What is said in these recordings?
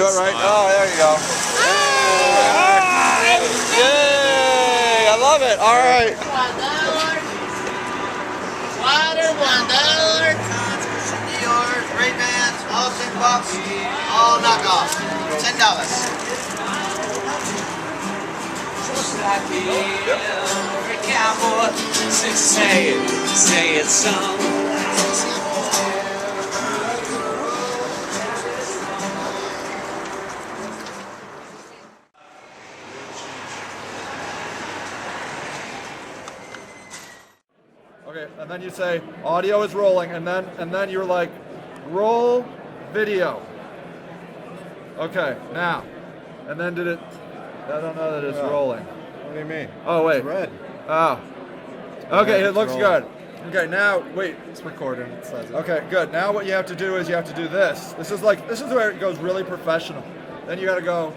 do it right. Oh, there you go. Yay! I love it. All right. $1. Water, $1. Yours, Ray-Bans, all 10 bucks, all knockoffs. $10. Cowboy, say it some. Okay, and then you say audio is rolling, and then you're like, roll video. Okay, now, and then did it? I don't know that it's rolling. What do you mean? Oh wait. It's red. Oh. Okay, it looks good. Okay, now wait. It's recording. It says it. Okay, good. Now what you have to do is you have to do this. This is where it goes really professional. Then you got to go.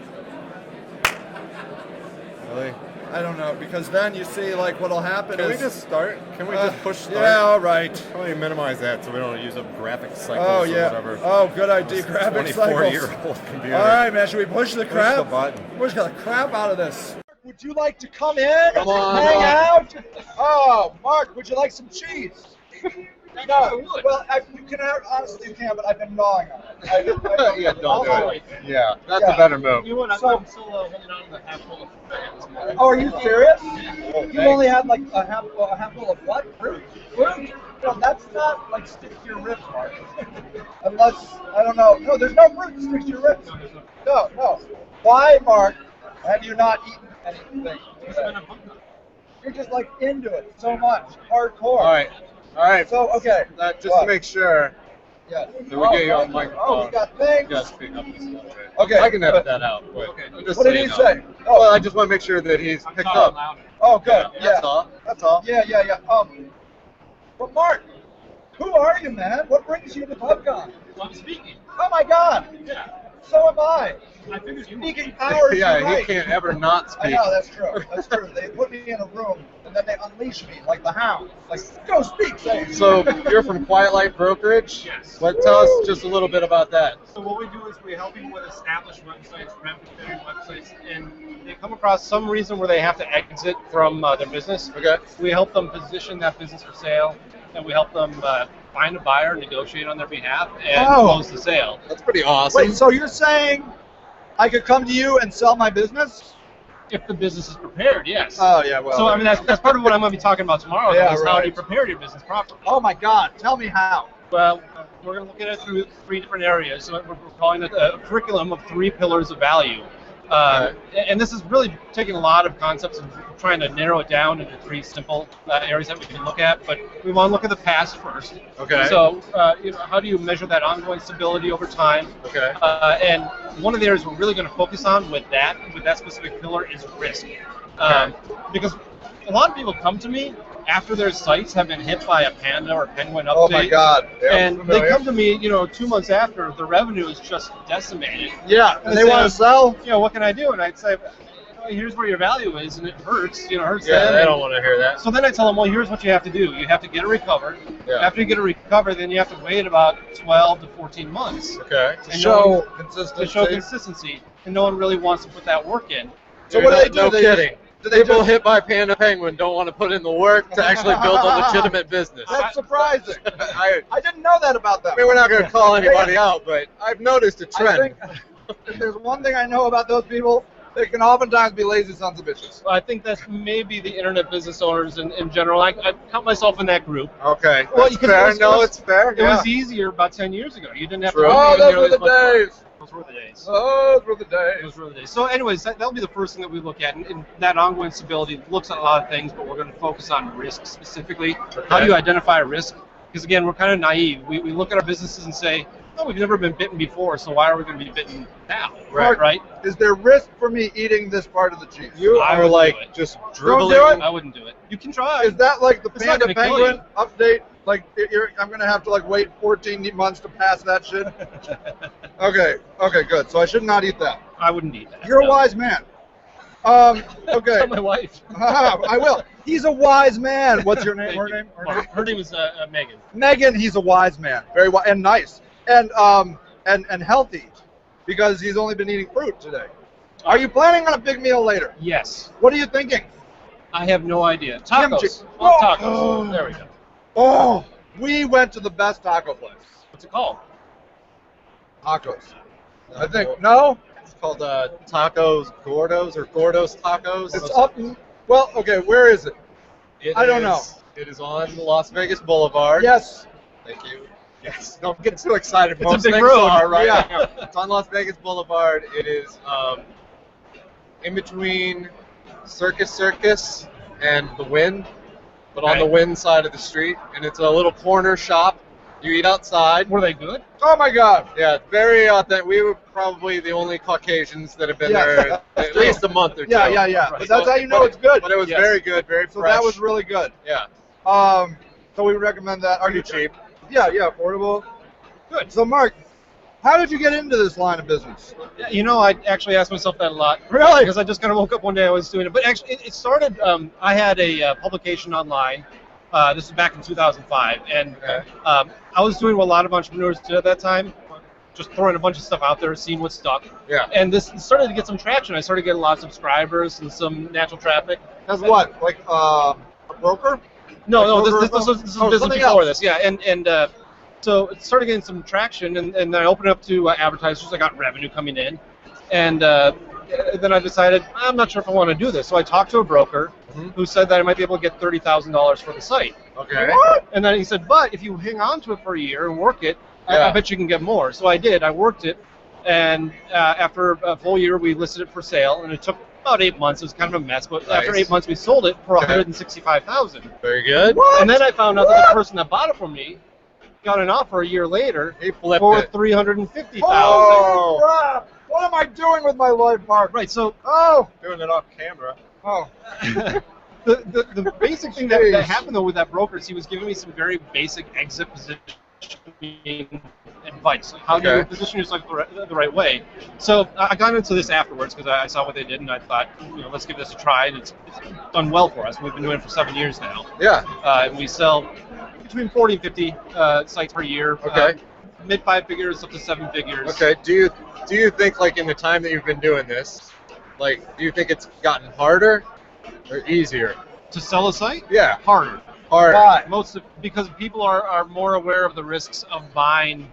Really? I don't know, because then you see like what'll happen Can is. we just start? Can we just push start? Yeah, all right. Probably minimize that so we don't use up graphic cycles Oh or yeah. whatever. Oh, good idea. Graphic cycles. 24-year-old computer. All right, man. Should we push the crap? Push the button. Push the crap out of this. Would you like to come in? Come on, hang Mark. out? Oh, Mark, would you like some cheese? No. Well, you can honestly you can, but I've been gnawing on it. Yeah, don't do it. Yeah, that's Yeah. a better move. You know what? I'm still holding on to the half full of bags. Oh, are you serious? You only had like a half full of what? Fruit? Fruit? No, that's not like stick to your ribs, Mark. Unless, I don't know. No, there's no fruit that sticks to your ribs. No, no. Why, Mark, have you not eaten anything? You're just like into it so much. Hardcore. All right. So, okay. Just to make sure Yeah. that we get you on the microphone. Oh, we got things. You gotta speak up just a little bit. Okay. I can edit that out. But I'm just What did he saying, say? Oh, Well, I just want to make sure that he's picked up. oh, good. Yeah. That's all. That's all. Yeah. But Mark, who are you, man? What brings you to Pubcon? Well, I'm speaking. Oh my God. Yeah. So am I. I figured you Speaking powers. Yeah, you're he right. can't ever not I speak. know, that's true. That's true. They put me in a room and then they unleash me like the hound. Like, go speak, say. So you're from Quiet Light Brokerage? Yes. Tell us just a little bit about that. So what we do is we help people with established websites, replicating websites, and they come across some reason where they have to exit from their business. Okay. We help them position that business for sale, and we help them find a buyer, negotiate on their behalf, and close the sale. That's pretty awesome. Wait, so you're saying I could come to you and sell my business? If the business is prepared, yes. Oh, yeah, well. So I mean that's part of what I'm going to be talking about tomorrow. Yeah, is how do right. you prepare your business properly? Oh my God, tell me how. Well, we're going to look at it through 3 different areas. So we're calling it a curriculum of 3 pillars of value. And this is really taking a lot of concepts and trying to narrow it down into 3 simple areas that we can look at. But we want to look at the past first. Okay. So how do you measure that ongoing stability over time? Okay. And one of the areas we're really going to focus on with that specific pillar is risk. Because a lot of people come to me after their sites have been hit by a panda or penguin update. Oh my God. Yeah, And they come to me, 2 months after, the revenue is just decimated. Yeah, and they say, want to sell? What can I do? And I'd say, here's where your value is, and it hurts, hurts Yeah, them. they don't want to hear that. So then I tell them, well, here's what you have to do. You have to get it recovered. Yeah. After you get it recovered, then you have to wait about 12 to 14 months Okay. And Show to show consistency. And no one really wants to put that work in. So what do they do? No They kidding. Do they People just, hit by Panda Penguin don't want to put in the work to actually build a legitimate business. That's surprising. I I didn't know that about them. mean, we're not going to call anybody out, but I've noticed a I trend. think if there's one thing I know about those people, they can oftentimes be lazy sons of bitches. Well, I think that's maybe the internet business owners in general. I count myself in that group. Okay. Well, That's you can- fair. it was- No, it's fair. It Yeah. was easier about 10 years ago. You didn't have True. to. Oh, pay those nearly were the as much work. days. Those were the days. Those were the Those days. were the days. So, anyways, that'll be the first thing that we look at, and that ongoing stability looks at a lot of things, but we're going to focus on risk specifically. How do you identify risk? Because again, we're kind of naive. We look at our businesses and say, "Oh, we've never been bitten before, so why are we going to be bitten now?" Right. Right? Is there risk for me eating this part of the cheese? You I are wouldn't like do it. just Don't dribbling. do it? I wouldn't do it. You can try. Is that like the It's not Panda gonna kill Penguin update? Like, I'm going to have to like wait 14 months to pass that shit? Okay, good. So I should not eat that. I wouldn't eat that. You're a no. wise man. Okay. Tell my wife. I will. He's a wise man. What's your name? Thank Her you. name? Her name is Megan. Megan. He's a wise man. Very wise and nice and healthy. because he's only been eating fruit today. Are you planning on a big meal later? Yes. What are you thinking? I have no idea. Tacos. Kimchi. Oh, tacos. Oh. There we go. Oh, we went to the best taco place. What's it called? Tacos. I think, no? It's called Tacos Gordos or Gordos Tacos. It's up. Well, okay, where is it? I don't know. It is on Las Vegas Boulevard. Yes. Thank you. Yes. Don't get too excited. It's a Most big things road. are, right? Yeah. It's on Las Vegas Boulevard. It is in between Circus and the Wynn, but on the Wynn side of the street. And it's a little corner shop. You eat outside. Were they good? Oh my God. Yeah, very authentic. We were probably the only Caucasians that have been Yes, there that's at true. least a month or two. Yeah. Right. But that's how you know it's good. But it was Yes. very good, very So fresh. that was really good. Yeah. So we recommend that. Are you Pretty cheap. Yeah, affordable. Good. So Mark, how did you get into this line of business? You know, I actually asked myself that a lot. Really? Because I just kind of woke up one day I was doing it. But actually, it started, I had a publication online. This is back in 2005. And I was doing what a lot of entrepreneurs did at that time, just throwing a bunch of stuff out there, seeing what stuck. Yeah. And this started to get some traction. I started getting a lot of subscribers and some natural traffic. As what? Like a broker? No, Like this broker was business something before else. this. Yeah, and so it started getting some traction, and then I opened up to advertisers. I got revenue coming in, and then I decided I'm not sure if I want to do this. So I talked to a broker who said that I might be able to get $30,000 for the site. Okay. And then he said, but if you hang on to it for a year and work it, I Yeah. bet you can get more. So I did. I worked it, and after a full year, we listed it for sale, and it took about 8 months. It was kind of a mess, but after Nice. 8 months, we sold it for Okay. $165,000. Very good. And then I found out that the person that bought it from me got an offer a year later He flipped for it. $350,000. Oh, crap. What am I doing with my life, Mark? Right. So Oh. Doing it off camera. Oh. the basic thing that Jeez. happened though with that broker is he was giving me some very basic exit positioning advice. How do you Okay. position yourself the right way? So I got into this afterwards because I saw what they did and I thought, let's give this a try. And it's done well for us. We've been doing it for 7 years now. Yeah. And we sell between 40 and 50 sites per year. Okay. Mid 5 figures up to 7 figures. Okay. Do you think, like, in the time that you've been doing this, like, do you think it's gotten harder or easier? To sell a site? Yeah. Harder. Harder. Why? Because people are more aware of the risks of buying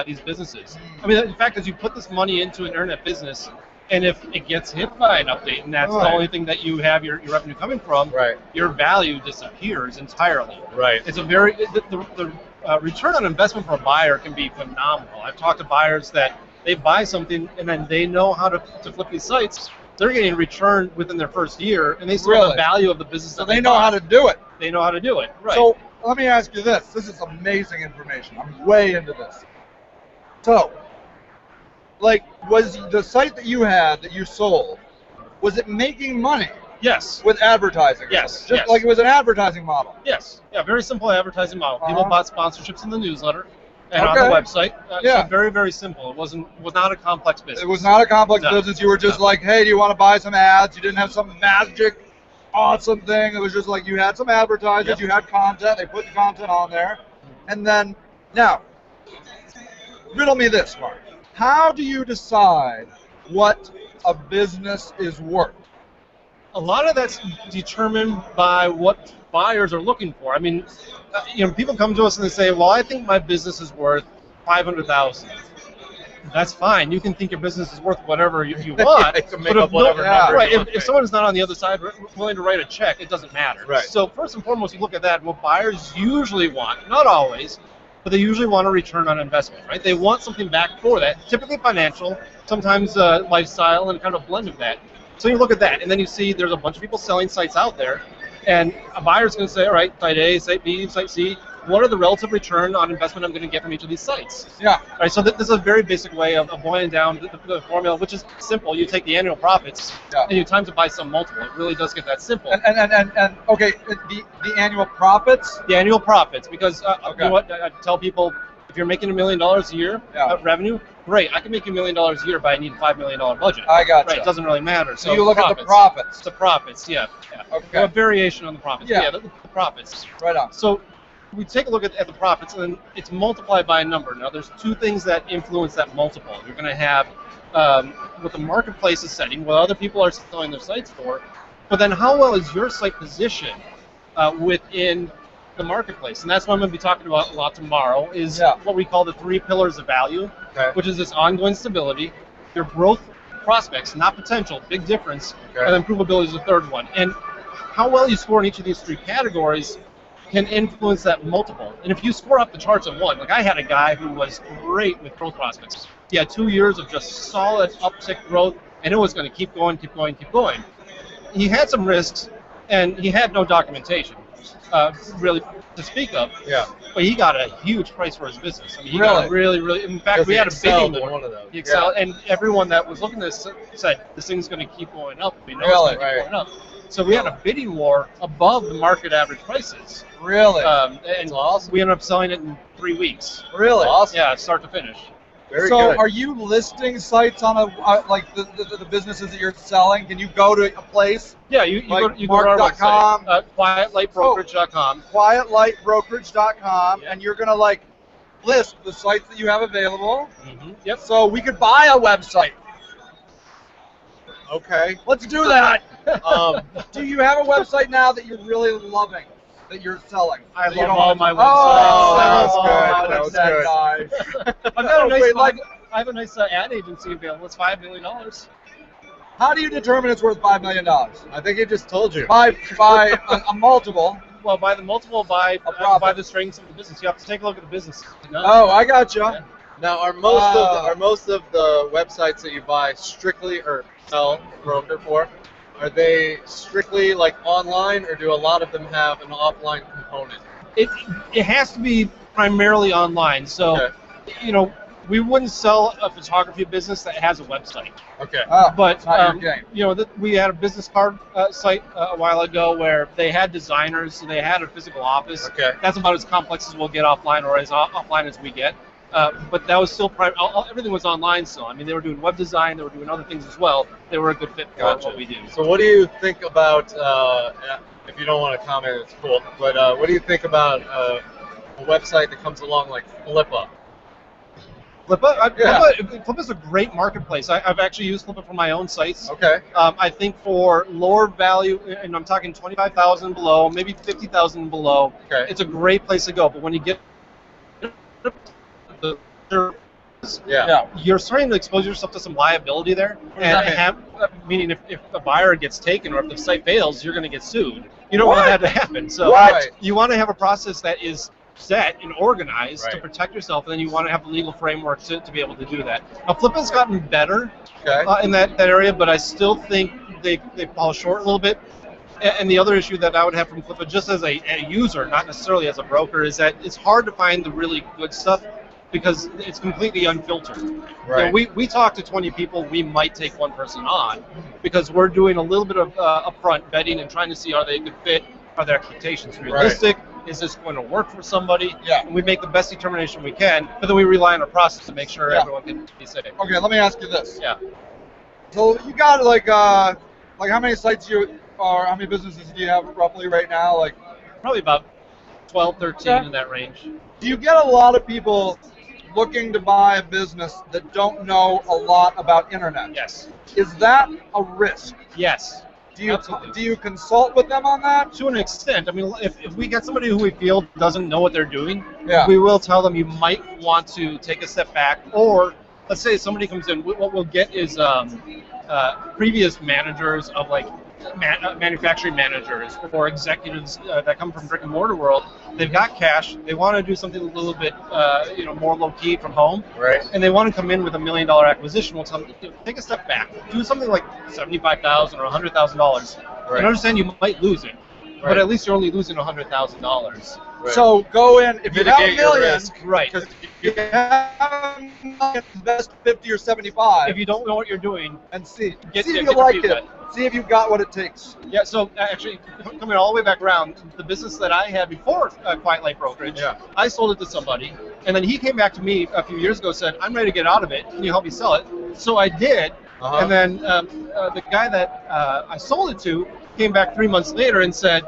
these businesses. I mean, the fact is you put this money into an internet business, and if it gets hit by an update, and that's the Right. only thing that you have your revenue coming from, Right. your value disappears entirely. Right. It's a very the return on investment for a buyer can be phenomenal. I've talked to buyers that they buy something and then they know how to flip these sites. They're getting a return within their first year, and they still have Really? the value of the business. So that they know how to do it. They know how to do it. Right. So let me ask you this. This is amazing information. I'm way into this. So, like, was the site that you had that you sold, was it making money yes. with advertising? or Yes, something? Just yes. like it was an advertising model. Yes. Yeah. Very simple advertising model. People Uh-huh. bought sponsorships in the newsletter and on the Okay. website. Yeah. So very very simple. It was not a complex business. It was not a complex No. business. You were just No. like, hey, do you want to buy some ads? You didn't have some magic, awesome thing. It was just like you had some advertisers, Yep. you had content, they put the content on there. And then, now, riddle me this, Mark. How do you decide what a business is worth? A lot of that's determined by what buyers are looking for. I mean, people come to us and they say, "Well, I think my business is worth $500,000." That's fine. You can think your business is worth whatever you want. They can make but up if whatever yeah, number right. you want If to make. someone is not on the other side willing to write a check, it doesn't matter. Right. So first and foremost, you look at that. What buyers usually want, not always, but they usually want a return on investment, right? They want something back for that, typically financial, sometimes lifestyle, and kind of a blend of that. So you look at that, and then you see there's a bunch of people selling sites out there, and a buyer's going to say, all right, site A, site B, site C, what are the relative return on investment I'm going to get from each of these sites? Yeah. All right, so this is a very basic way of boiling down the formula, which is simple. You take the annual profits Yeah. and you times it by some multiple. It really does get that simple. And okay, the annual profits. The annual profits, because you Okay. know what, I tell people, if you're making $1 million a year Yeah. revenue, great. I can make you $1 million a year, but I need a $5 million budget. I got Right, you. it doesn't really matter. So you look at the profits. The profits, yeah. Okay. A variation on the profits. Yeah. The profits. Right on. So we take a look at the profits, and then it's multiplied by a number. Now, there's two things that influence that multiple. You're going to have what the marketplace is setting, what other people are selling their sites for, but then how well is your site positioned within the marketplace? And that's what I'm going to be talking about a lot tomorrow, is what we call the 3 pillars of value, which is this ongoing stability, your growth prospects, not potential, big difference, and then provability is the third one. And how well you score in each of these 3 categories can influence that multiple. And if you score up the charts at one, like I had a guy who was great with growth prospects. He had 2 years of just solid uptick growth, and it was going to keep going, keep going, keep going. He had some risks, and he had no documentation, really, to speak of. Yeah. But he got a huge price for his business. I mean, he got really. In fact, we had a bidding war. One of those. He excelled, and everyone that was looking at this said, "This thing's going to keep going up. We know it's going to keep going up." So we had a bidding war above the market average prices. Really? And awesome. we ended up selling it in 3 weeks. Really? Awesome. Yeah, start to finish. Very so good. are you listing sites on like the businesses that you're selling? Can you go to a place? Yeah, you Like go to our Mark.com? website, quietlightbrokerage.com. Quietlightbrokerage.com, and you're gonna like list the sites that you have available. Yep. So we could buy a website. Okay. Let's do that. Do you have a website now that you're really loving, that you're selling? I that you love don't all want my to- websites. Oh, That was that good. guy. I've got a nice, Wait, like, I have a nice ad agency available. It's $5 million. how do you determine it's worth $5 million? I think he just told you. By a multiple. Well, by the multiple, by profit. the strengths of the business. You have to take a look at the business. Oh, I got you. Now, are most of the websites that you buy strictly or sell broker for, are they strictly like online, or do a lot of them have an offline component? It has to be primarily online. So, you know, we wouldn't sell a photography business that has a website. Okay. But it's not your game. you know, we had a business card site a while ago where they had designers, so they had a physical office. Okay. That's about as complex as we'll get offline, or as offline as we get. But that was still everything was online still. I mean, they were doing web design, they were doing other things as well. They were a good fit for what we do. So what do you think about, if you don't want to comment, it's cool, but what do you think about a website that comes along like Flippa? Flippa's a great marketplace. I've actually used Flippa for my own sites. Okay. I think for lower value, and I'm talking 25,000 below, maybe 50,000 below, it's a great place to go. But when you get you're starting to expose yourself to some liability there, meaning if a buyer gets taken or if the site fails, you're going to get sued. You don't want that to happen. So you want to have a process that is set and organized to protect yourself, and then you want to have a legal framework to be able to do that. Now, Flippa's gotten better in that area, but I still think they fall short a little bit. And the other issue that I would have from Flippa, just as a user, not necessarily as a broker, is that it's hard to find the really good stuff because it's completely unfiltered. Right. You know, we talk to 20 people, we might take one person on because we're doing a little bit of upfront vetting and trying to see, are they a good fit, are their expectations realistic, is this going to work for somebody? And we make the best determination we can, but then we rely on our process to make sure everyone can be safe. Okay, let me ask you this. Yeah. So you got like how many sites or how many businesses do you have roughly right now? Like probably about 12, 13 in that range. Do you get a lot of people looking to buy a business that don't know a lot about internet? Yes. Is that a risk? Yes. Do you consult with them on that? To an extent. I mean, if we get somebody who we feel doesn't know what they're doing, Yeah. we will tell them you might want to take a step back. Or let's say somebody comes in, what we'll get is previous managers of like manufacturing managers or executives that come from brick and mortar world. They've got cash. They want to do something a little bit more low key from home. Right. And they want to come in with $1 million acquisition. We'll tell them, take a step back. Do something like $75,000 or $100,000. Right. And understand you might lose it, but at least you're only losing $100,000. Right. So go in if you have Mitigate $1 your million. risk. Right. If you have $1 million, invest 50 or 75, If you don't know what you're doing, and see get if your you like feet it. wet. See if you've got what it takes. Yeah, so actually, coming all the way back around, the business that I had before Quiet Light Brokerage, I sold it to somebody, and then he came back to me a few years ago and said, I'm ready to get out of it. Can you help me sell it? So I did, and then the guy that I sold it to came back 3 months later and said,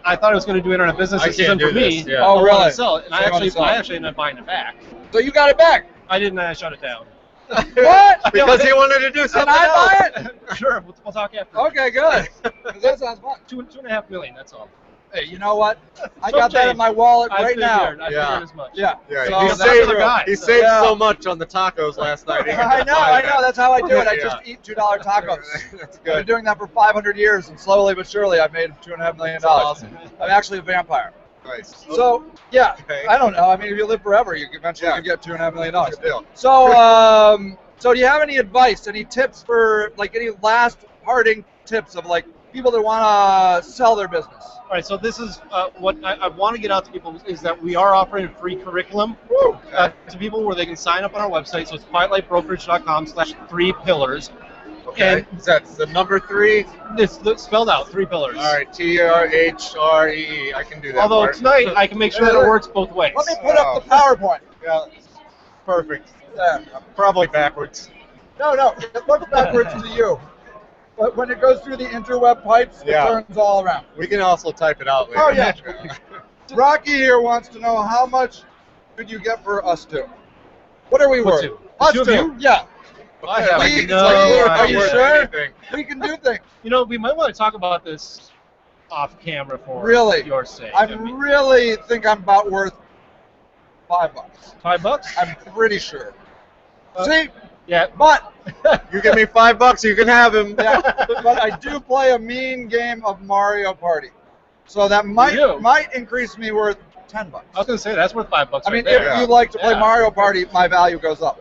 I thought I was going to do internet business. I This can't isn't for do me. this, yeah. Oh, I really? want to sell it, and So you wanna sell I it. actually ended up buying it back. So you got it back. I didn't. I shut it down. What? Because he wanted to do Can something I else. buy it? Sure, we'll talk after. Okay, good. 'Cause that sounds fun. $2.5 million. That's all. Hey, you know what? I Some got that in change. my wallet I right now. figured, I Yeah. figured as much. Yeah. Yeah, So he that's saved, the guy. he saved Yeah. so much on the tacos last night. He could I just know, buy I know. That's how I do it. I Yeah. just eat $2 tacos. That's I've been good. doing that for 500 years, and slowly but surely, I've made $2.5 million. That's awesome. I'm actually a vampire. Nice. So yeah, Okay. I don't know. I mean, if you live forever, you eventually Yeah. could get $2.5 million. Good deal. So, so do you have any advice, any tips for like any last parting tips of like people that want to sell their business? All right, so this is what I want to get out to people is that we are offering a free curriculum to people where they can sign up on our website. So it's quietlightbrokerage.com/3pillars. Okay. That's the number 3. It's spelled out, 3 pillars. All right. TRHREE. I can do that. Although part. tonight I can make sure that it works both ways. Let me put up the PowerPoint. Yeah. Perfect. There. Probably backwards. No, it looks backwards to you. But when it goes through the interweb pipes, Yeah. it turns all around. We can also type it out later. Oh, yeah. Rocky here wants to know how much could you get for us two? What are we What worth? two? Us The two of two. you? Yeah. I have We- no are you idea. sure? Anything. We can do things. You know, we might want to talk about this off camera for Really? your sake. I I mean, really think I'm about worth $5. $5? I'm pretty sure. See? Yeah. But You give me $5, you can have him. yeah, but I do play a mean game of Mario Party. So that might increase me worth $10. I was going to say that's worth $5. I mean, right if there. you like to play Yeah. Mario Party, my value goes up.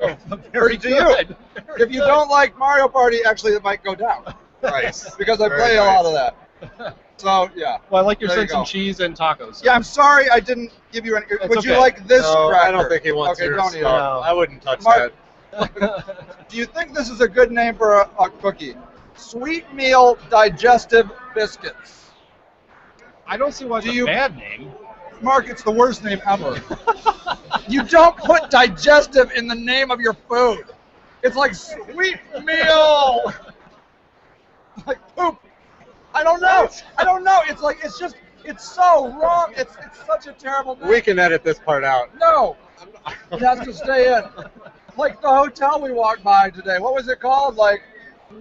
Very do you. good. Very If you good. don't like Mario Party, actually, it might go down Nice. because I Very play a nice. lot of that. So yeah. Well, I like your There you sense in go. cheese and tacos. Yeah, I'm sorry I didn't give you any. Would you okay. like this No, cracker? I don't think he wants Okay, your don't eat it. stuff. I wouldn't touch Mark- that. Do you think this is a good name for a cookie? Sweet Meal Digestive Biscuits. I don't see why it's Do a you- bad name. Mark, it's the worst name ever. You don't put digestive in the name of your food. It's like Sweet Meal. Like poop. I don't know. It's like it's so wrong. It's such a terrible name. We can edit this part out. No, it has to stay in. Like the hotel we walked by today. What was it called? Like,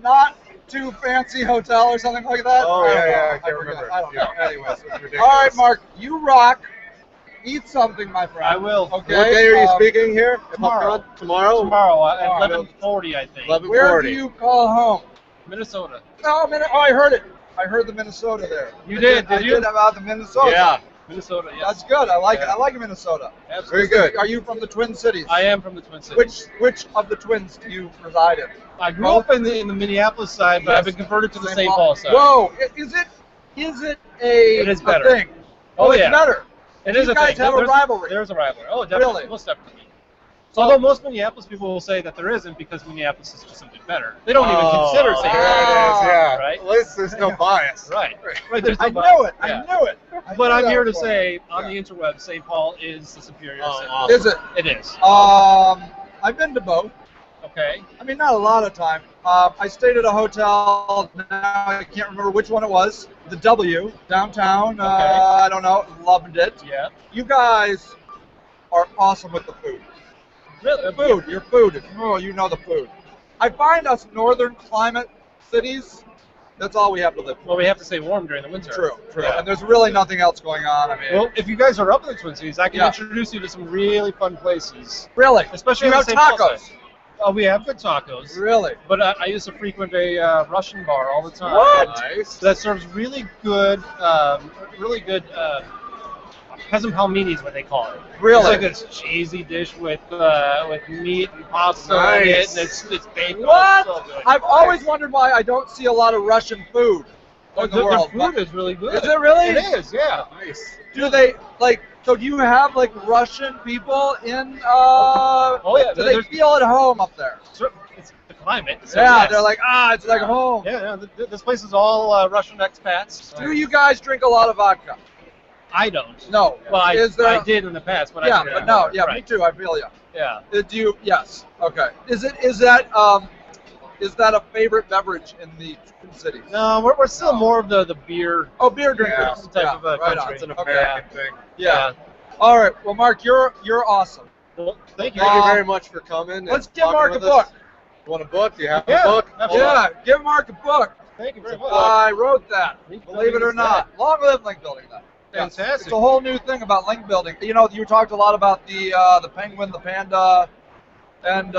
not too fancy hotel or something like that. Oh, I don't yeah, know. I can't forget. remember. I don't know. Yeah. Anyways. It's ridiculous. All right, Mark, you rock. Eat something, my friend. I will. Okay. What day are you um, speaking here? at tomorrow. Pubcon? Tomorrow? Tomorrow at Tomorrow. 11:40, I think. 11:40. Where do you call home? Minnesota. Oh, I heard it. I heard the Minnesota there. You did, I did you? did about the Minnesota. Yeah. Minnesota, yes. That's good. I like Yeah. I like Minnesota. Absolutely. Very good. Are you from the Twin Cities? I am from the Twin Cities. Which of the twins do you reside in? I grew up in the Minneapolis side, but Yes. I've been converted to the St. Paul side. Whoa! Is it a It is a better. thing? Oh, it's yeah. better. It You is a guys thing. have a There's- rivalry. There's a rivalry. Oh, definitely. Really? Most definitely. Although most Minneapolis people will say that there isn't because Minneapolis is just something better. They don't even consider St. There Paul. it is, yeah. Right? At least there's no bias. Right. Right. There's I no knew it. Yeah. I knew it. I But knew I'm that here to was say on Yeah. the interweb, St. Paul is the superior Oh, city. awesome. Is it? It is. I've been to both. Okay. I mean, not a lot of time. I stayed at a hotel. Now I can't remember which one it was. The W downtown. I don't know. Loved it. Yeah. You guys are awesome with the food. Really? Food. Your food. Oh, you know the food. I find us northern climate cities. That's all we have to live for. Well, we have to stay warm during the winter. True. Yeah. And there's really nothing else going on. I mean, Well, if you guys are up in the Twin Cities, I can Yeah. introduce you to some really fun places. really, Especially you on have the St. Paul tacos. side. Oh, we have good tacos. Really? But I used to frequent a Russian bar all the time. What? Nice. That serves really good peasant palmini is what they call it. Really? It's like this cheesy dish with meat and pasta in it, Nice. and it's baked. What? Oh, it's so good. I've always wondered why I don't see a lot of Russian food in the the world. food is really good. Is it really? It is, yeah. Nice. Do they like? So do you have like Russian people in? Oh, yeah, Do they there's- feel at home up there? It's the climate. So Yeah, yes. they're like, it's like home. Yeah, this place is all Russian expats. Do you guys drink a lot of vodka? I don't. No. Well, Is there? I did in the past, but Yeah, I but no. Yeah, me right. too. I feel you. Yeah. Do you? Yes. Okay. Is that is that a favorite beverage in the Twin Cities? No, we're still more of the beer. Oh, beer drinkers. Type of right country. on. It's an Okay. American thing. Yeah. All right. Well, Mark, you're awesome. Well, thank you. Thank you very much for coming. Let's and give talking Mark a with us. book. You want a book? Do you have Yeah, a book? absolutely. Yeah, give Mark a book. Thank you very much. I wrote that. Link Believe it building or is not. Long live link building. Then. Yes. Fantastic. It's a whole new thing about link building. You know, you talked a lot about the penguin, the panda, and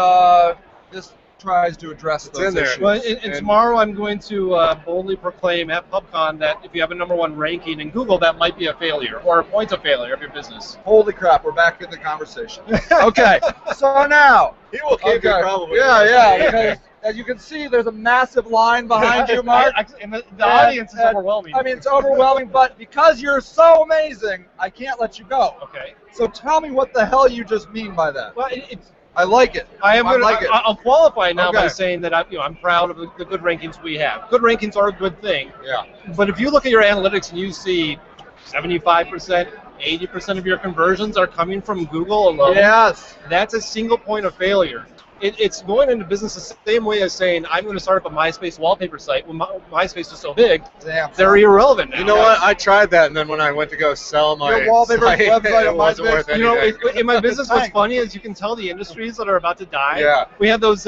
this tries to address It's those in there. issues. Well, and tomorrow I'm going to boldly proclaim at Pubcon that if you have a #1 ranking in Google, that might be a failure or a point of failure of your business. Holy crap, we're back in the conversation. Okay, so now. He will keep you probably. Yeah, because as you can see, there's a massive line behind you, Mark. And the audience is And, overwhelming. I mean, it's overwhelming, but because you're so amazing, I can't let you go. Okay. So tell me what the hell you just mean by that. Well, it's. I like it. I am gonna, like it. I'll qualify now by Okay. saying that I'm proud of the good rankings we have. Good rankings are a good thing. Yeah. But if you look at your analytics and you see 75%, 80% of your conversions are coming from Google alone, Yes. that's a single point of failure. It's going into business the same way as saying, I'm going to start up a MySpace wallpaper site. When MySpace is so big, Damn. they're irrelevant now. You know what? I tried that, and then when I went to go sell my Your wallpaper site, website it on wasn't MySpace? worth You know, anything. in my business, what's Thanks. funny is you can tell the industries that are about to die. Yeah. We have those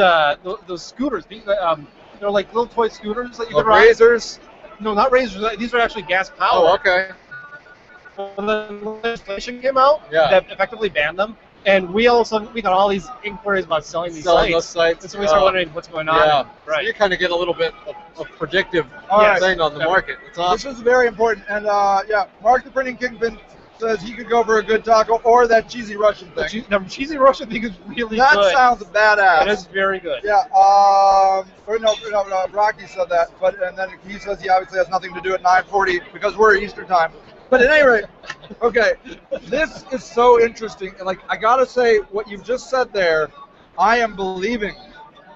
scooters. They're like little toy scooters that you The can ride. razors? No, not razors. These are actually gas powered. Oh, okay. When the legislation came out Yeah. that effectively banned them, and we got all these inquiries about selling these Selling those sites. sites. And so we started wondering what's going on. Yeah. So Right. you kind of get a little bit of predictive All thing on the market. It's This awesome. is very important. And yeah, Mark the Printing Kingpin says he could go for a good taco or that cheesy Russian thing. The cheesy Russian thing is really That good. sounds badass. It is very good. Yeah, or no, Rocky said that, and then he says he obviously has nothing to do at 9:40 because we're Eastern time. But at any rate, okay, this is so interesting. And like, I gotta say, what you've just said there, I am believing.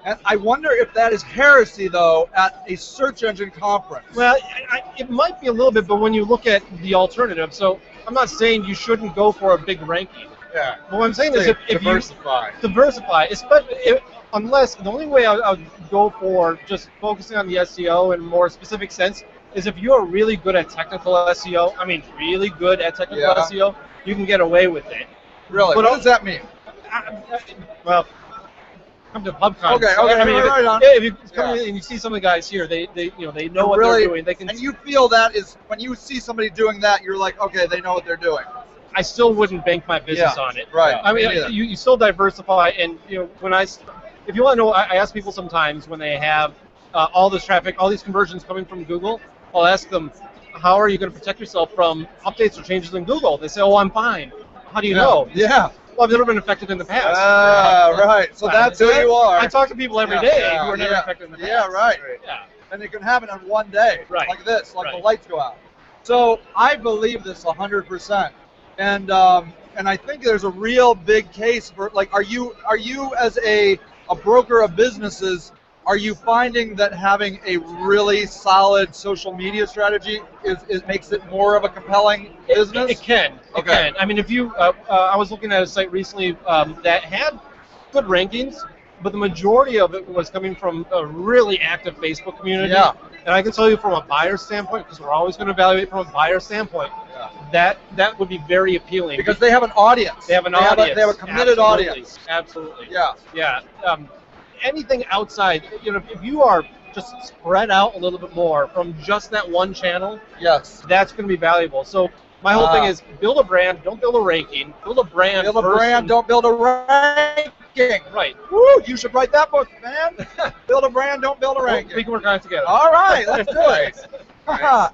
And I wonder if that is heresy, though, at a search engine conference. Well, it might be a little bit, but when you look at the alternative, so I'm not saying you shouldn't go for a big ranking. Yeah. But what I'm saying is if you diversify. diversify, especially unless the only way I would go for just focusing on the SEO in a more specific sense is if you are really good at technical SEO. I mean, really good at technical Yeah. SEO, you can get away with it. Really? But What does that mean? Well, come to Pubcon. Okay, I mean, right on. if you come Yeah. in and you see some of the guys here, they know what Really- they're doing. They can. And you feel that is, when you see somebody doing that, you're like, okay, they know what they're doing. I still wouldn't bank my business Yeah, on it. right. I mean, Me neither. you still diversify, and if you want to know, I ask people sometimes when they have all this traffic, all these conversions coming from Google, I'll ask them, how are you going to protect yourself from updates or changes in Google? They say, oh, I'm fine. How do you know? Yeah. Well, I've never been affected in the past. Right. So that's who you are. I talk to people every Yeah, day yeah, who are never yeah. affected in the past. Yeah, right. Yeah. And it can happen in one day, Right. like this, like the Right. lights go out. So I believe this 100%, and I think there's a real big case for, like, are you as a broker of businesses, are you finding that having a really solid social media strategy is makes it more of a compelling business? It can. It Okay. can. I mean, if you, I was looking at a site recently that had good rankings, but the majority of it was coming from a really active Facebook community. Yeah. And I can tell you from a buyer standpoint, because we're always going to evaluate from a buyer standpoint, that would be very appealing. Because they have an audience. they have an audience. They have a committed Absolutely. audience. Absolutely. Yeah. Yeah. Anything outside, if you are just spread out a little bit more from just that one channel, Yes. that's going to be valuable. So my whole thing is build a brand, don't build a ranking. Build a brand. Build a first brand, and- don't build a ranking. Right. Woo! You should write that book, man. Build a brand, don't build a ranking. We can work on it together. All right, let's do it. I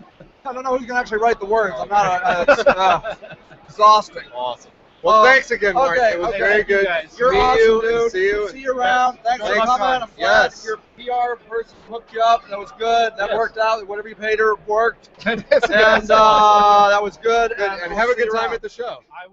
don't know who can actually write the words. I'm not. It's exhausting. Awesome. Well, Oh, thanks again, Mark. okay, It was okay. very Thank you, good. guys. You're Meet awesome, you dude. and see you. See you around. Thanks for Thanks, coming. man. I'm glad Yes. your PR person hooked you up. That was good. That Yes. worked out. Whatever you paid her worked. That's And that was good. Good, and we'll have a see you good time around. at the show. I will.